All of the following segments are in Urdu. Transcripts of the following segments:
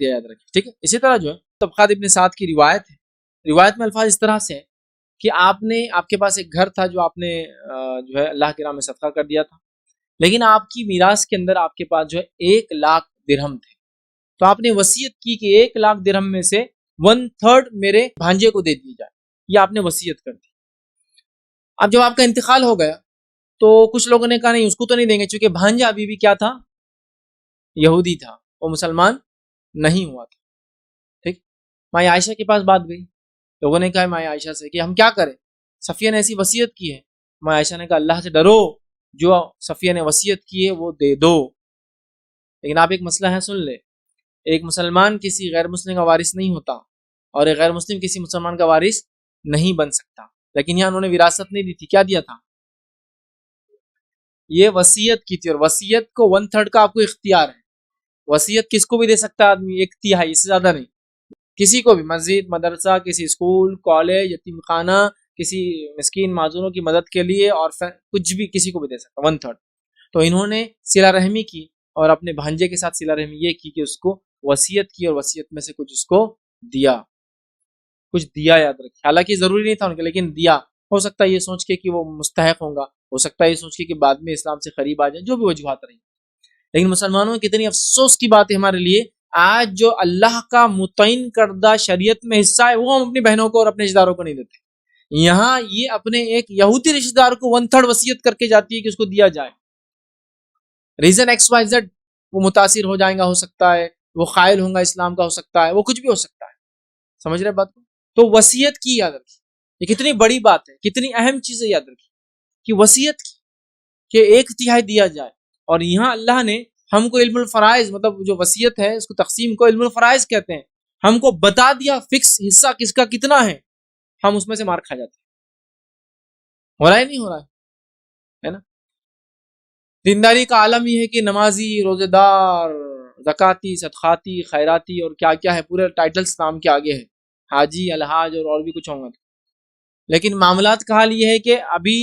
یاد رکھیں، ٹھیک ہے. اسی طرح جو ہے طبقات ابن سعد کی روایت ہے، روایت میں الفاظ اس طرح سے ہیں کہ آپ کے پاس ایک گھر تھا جو آپ نے جو ہے اللہ کے راہ میں صدقہ کر دیا تھا، لیکن آپ کی میراث کے اندر آپ کے پاس جو ہے 1,00,000 درہم تھے. تو آپ نے وصیت کی کہ 1,00,000 درہم میں سے 1/3 میرے بھانجے کو دے دی جائے. یہ آپ نے وصیت کر دی. اب جب آپ کا انتقال ہو گیا تو کچھ لوگوں نے کہا نہیں اس کو تو نہیں دیں گے، چونکہ بھانجا ابھی بھی کیا تھا؟ یہودی تھا، وہ مسلمان نہیں ہوا تھا. ٹھیک. ماں عائشہ کے پاس بات گئی، لوگوں نے کہا ماں عائشہ سے کہ ہم کیا کریں، صفیہ نے ایسی وصیت کی ہے. ماں عائشہ نے کہا اللہ سے ڈرو، جو صفیہ نے وصیت کی ہے وہ دے دو. لیکن آپ ایک مسئلہ ہے سن لے، ایک مسلمان کسی غیر مسلم کا وارث نہیں ہوتا اور ایک غیر مسلم کسی مسلمان کا وارث نہیں بن سکتا. لیکن یہاں انہوں نے وراثت نہیں دی تھی، کیا دیا تھا؟ یہ وصیت کی تھی، اور وصیت کو 1/3 کا آپ کو اختیار ہے. وصیت کس کو بھی دے سکتا ہے آدمی، 1/3، اس سے زیادہ نہیں. کسی کو بھی، مسجد، مدرسہ، کسی اسکول، کالج، یتیم خانہ، کسی مسکین معذوروں کی مدد کے لیے، اور کچھ بھی کسی کو بھی دے سکتا 1/3. تو انہوں نے صلہ رحمی کی اور اپنے بھانجے کے ساتھ صلہ رحمی یہ کی کہ اس کو وصیت کی اور وصیت میں سے کچھ اس کو دیا. کچھ دیا، یاد رکھیں. حالانکہ ضروری نہیں تھا ان کے، لیکن دیا. ہو سکتا ہے یہ سوچ کے کہ وہ مستحق ہوں گا، ہو سکتا ہے یہ سوچ کے کہ بعد میں اسلام سے قریب آ جائیں، جو بھی وجوہات رہی. لیکن مسلمانوں کی کتنی افسوس کی بات ہے ہمارے لیے، آج جو اللہ کا متعین کردہ شریعت میں حصہ ہے وہ ہم اپنی بہنوں کو اور اپنے رشتہ داروں کو نہیں دیتے. یہاں یہ اپنے ایک یہودی رشتہ دار کو 1/3 وصیت کر کے جاتی ہے کہ اس کو دیا جائے. ریزن XYZ، وہ متاثر ہو جائیں گا، ہو سکتا ہے وہ قائل ہوں گا اسلام کا، ہو سکتا ہے وہ کچھ بھی ہو سکتا ہے. سمجھ رہے بات کو؟ تو وصیت کی، یاد رکھیں یہ کتنی بڑی بات ہے، کتنی اہم چیز ہے. یاد رکھیں کہ وصیت کی کہ 1/3 دیا جائے. اور یہاں اللہ نے ہم کو علم الفرائض، مطلب جو وصیت ہے اس کو تقسیم کو علم الفرائض کہتے ہیں، ہم کو بتا دیا فکس حصہ کس کا کتنا ہے. ہم اس میں سے مار کھا جاتے ہیں. ہو رہا ہے نہیں ہو رہا ہے نا؟ دینداری کا عالم یہ ہے کہ نمازی، روزے دار، زکاتی، صدقاتی، خیراتی اور کیا کیا ہے، پورے ٹائٹلز نام کے آگے ہے، حاجی، الحاج اور بھی کچھ ہوں گا. لیکن معاملات کا حال یہ ہے کہ ابھی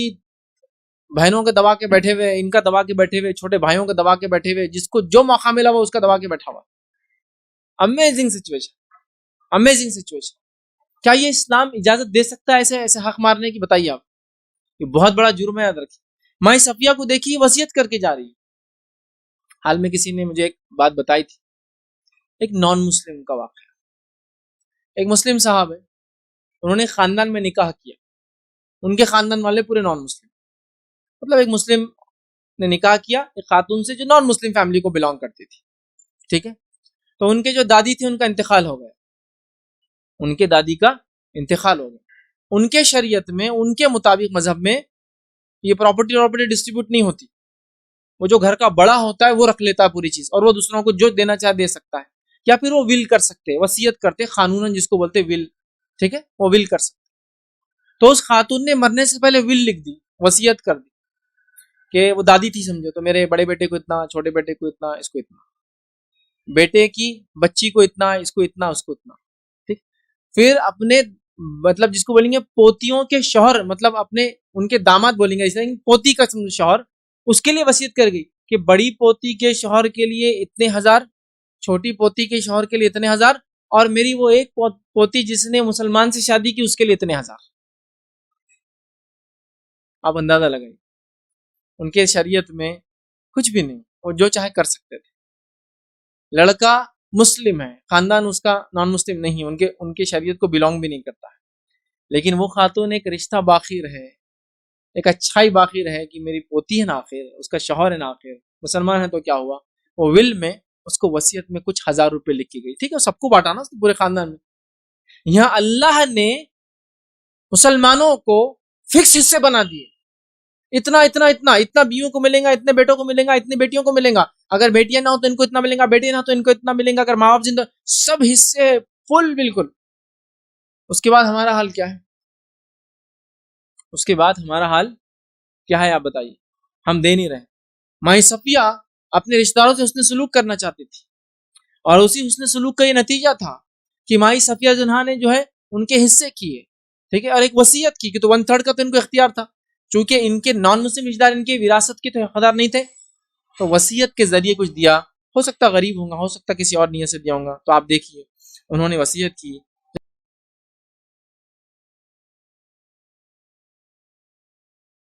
بہنوں کے دبا کے بیٹھے ہوئے، ان کا دبا کے بیٹھے ہوئے، چھوٹے بھائیوں کے دبا کے بیٹھے ہوئے، جس کو جو موقع ملا وہ اس کا دبا کے بیٹھا ہوا. Amazing situation, amazing situation. کیا یہ اسلام اجازت دے سکتا ہے ایسے حق مارنے کی؟ بتائیے آپ. یہ بہت بڑا جرم ہے، یاد رکھیے. ماں صفیہ کو دیکھیے وصیت کر کے جا رہی ہے. حال میں کسی نے مجھے ایک بات بتائی تھی، ایک نان مسلم کا واقعہ. ایک مسلم صاحب ہے، انہوں نے خاندان میں نکاح کیا، ان کے خاندان والے پورے نان مسلم، مطلب ایک مسلم نے نکاح کیا ایک خاتون سے جو نان مسلم فیملی کو بلانگ کرتی تھی. ٹھیک ہے. تو ان کے جو دادی تھی ان کا انتقال ہو گیا، ان کے دادی کا انتقال ہو گیا. ان کے شریعت میں، ان کے مطابق مذہب میں یہ پراپرٹی ڈسٹریبیوٹ نہیں ہوتی. وہ جو گھر کا بڑا ہوتا ہے وہ رکھ لیتا ہے پوری چیز، اور وہ دوسروں کو جو دینا چاہے دے سکتا ہے، یا پھر وہ ول کر سکتے، وصیت کرتے قانوناً، جس کو بولتے ول. ٹھیک ہے، وہ ول کر سکتے. تو اس خاتون نے مرنے سے پہلے ول لکھ دی، وصیت کر دی کہ وہ دادی تھی سمجھو، تو میرے بڑے بیٹے کو اتنا، چھوٹے بیٹے کو اتنا، اس کو اتنا، بیٹے کی بچی کو اتنا، اس کو اتنا، اس کو اتنا. ٹھیک. پھر اپنے مطلب جس کو بولیں گے پوتیوں کے شوہر، مطلب اپنے ان کے داماد بولیں گے، جیسے پوتی کا شوہر، اس کے لیے وصیت کر گئی کہ بڑی پوتی کے شوہر کے لیے اتنے ہزار، چھوٹی پوتی کے شوہر کے لیے اتنے ہزار، اور میری وہ ایک پوتی جس نے مسلمان سے شادی کی اس کے لیے اتنے ہزار. آپ اندازہ لگائیں، ان کے شریعت میں کچھ بھی نہیں، وہ جو چاہے کر سکتے تھے. لڑکا مسلم ہے، خاندان اس کا نان مسلم نہیں، ان کے شریعت کو بلانگ بھی نہیں کرتا ہے، لیکن وہ خاتون ایک رشتہ باقی رہے، ایک اچھائی باقی رہے کہ میری پوتی ہے نا، آخر اس کا شوہر ہے نا، آخر مسلمان ہے. تو کیا ہوا، وہ ول میں اس کو وصیت میں کچھ 1000 روپے لکھ کی گئی. ٹھیک ہے، سب کو بانٹا نا پورے خاندان میں. یہاں اللہ نے مسلمانوں کو فکس حصے بنا دیے، اتنا اتنا اتنا اتنا بیویوں کو ملے گا، اتنے بیٹوں کو ملے گا، اتنی بیٹیوں کو ملے گا، اگر بیٹیاں نہ ہو تو ان کو اتنا ملے گا، بیٹے نہ ہو تو ان کو اتنا ملے گا، اگر ماں باپ زندہ، سب حصے فل بالکل. اس کے بعد ہمارا حال کیا ہے؟ اس کے بعد ہمارا حال کیا ہے آپ بتائیے؟ ہم دے نہیں رہے. ماں صفیہ اپنے رشتہ داروں سے حسن سلوک کرنا چاہتی تھی، اور اسی حسن سلوک کا یہ نتیجہ تھا کہ ماں صفیہ جنہا نے جو ہے ان کے حصے کیے. ٹھیک ہے، اور ایک وصیت کی کہ تو 1/3 کا تو ان کو اختیار تھا، چونکہ ان کے نان مسلم رشتہ دار ان کے وراثت کے تو حقدار نہیں تھے، تو وصیت کے ذریعے کچھ دیا ہو سکتا غریب ہوں گا، ہو سکتا کسی اور نیت سے دیا ہوں گا. تو آپ دیکھیے انہوں نے وصیت کی.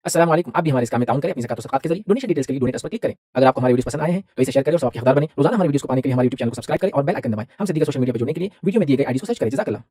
السلام علیکم. آپ بھی ہمارے اس کام میں تعاون کریں اپنی زکات و صدقات کے ذریعے. ڈونیشن ڈیٹیلز کے لیے ڈونیٹ اس پر کلک کریں. اگر آپ کو ہمارے ویڈیوز پسند آئے ہیں تو اسے شیئر کریں اور ثواب کے حقدار بنیں. روزانہ ہمارے ویڈیوز کو پانے کے لیے ہمارے یوٹیوب چینل کو سبسکرائب کریں اور بیل آئکن دبائیں. ہم سے دیگر سوشل میڈیا پر جڑنے کے لیے ویڈیو میں دیے گئے آئی ڈیز کو سرچ کریں. جزاک اللہ.